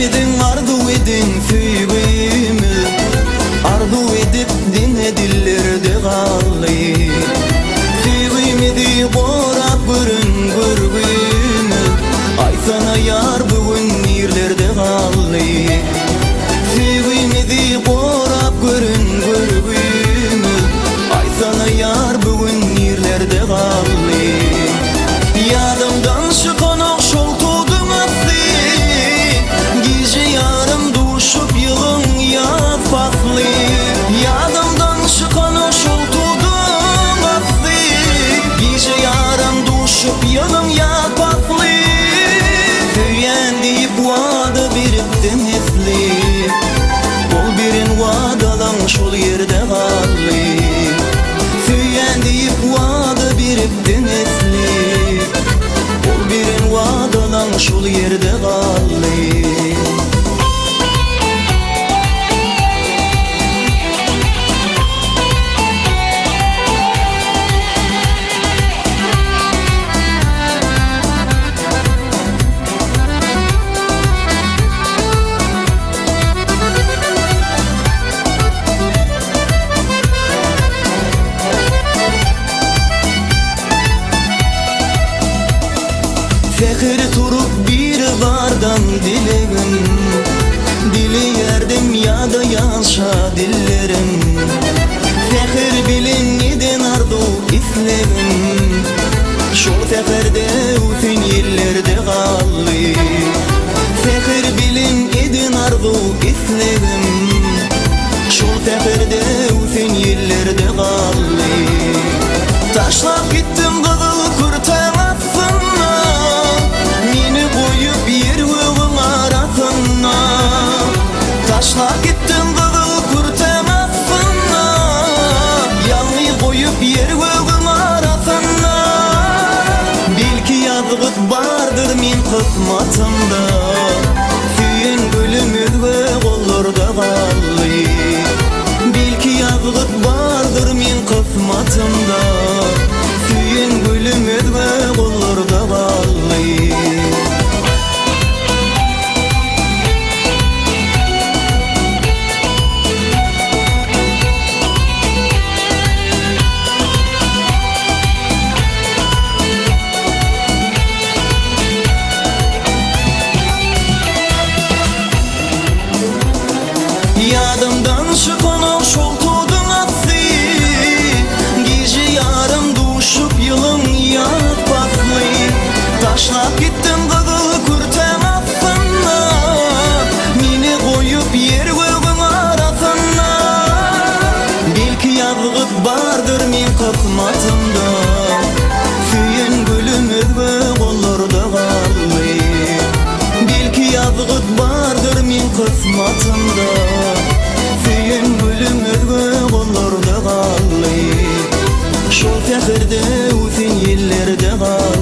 Sevdin arzu edin süygümü, arzu edip dinle dillerde kallı. Süygümü borap görün görgümü, ay sana yar bugün yerlerde kallı. Süygümü borap görün görgümü, ay sana yar bugün yerlerde kallı. Yadımdan çıkan o şoltudun aslı, gece yarım duşup yılın yapaklı. Yadımdan çıkan o şoltudun aslı, gece yarım duşup yılın yapaklı. Tüyen deyip vada biriptin hesli, ol birin vadalan şol yerde kallı. Tüyen deyip vada biriptin hesli, birin vadalan şol yerde kallı. Fekir turup bir bardan dilerim, dili yerdim ya da yanşa dillerim. Fekir bilin neden ardu iflerim, şol fekirde bütün yerlerde kallı. Fekir bilin neden ardu iflerim, şol fekirde bütün yerlerde kallı. Taşlap gittim kızıl kurtan aslında, meni koyup yergöğün arasına. Taşlap gittim kızıl kurtan aslında, yalnız koyup yergöğün arasına. Belki yazgıt vardır min kısmatımda, süyen gülüm ve kollarda kallı. Belki yazgıt vardır min kısmatımda, süyen gülüm ve kollarda kallı. Yadımdan çıkan o şoltudun aslı, gece yarım duşup yılın yapaklı. Taşlap gittim kızıl kurtan aslında, meni koyup yergöğün arasına. Belki yazgıt vardır min kısmatımda, süyen gülüm ve kollarda kallı. Belki yazgıt vardır min kısmatımda, süyen gülüm ve kollarda kallı. Şol fekirde bütün yerlerde kallı.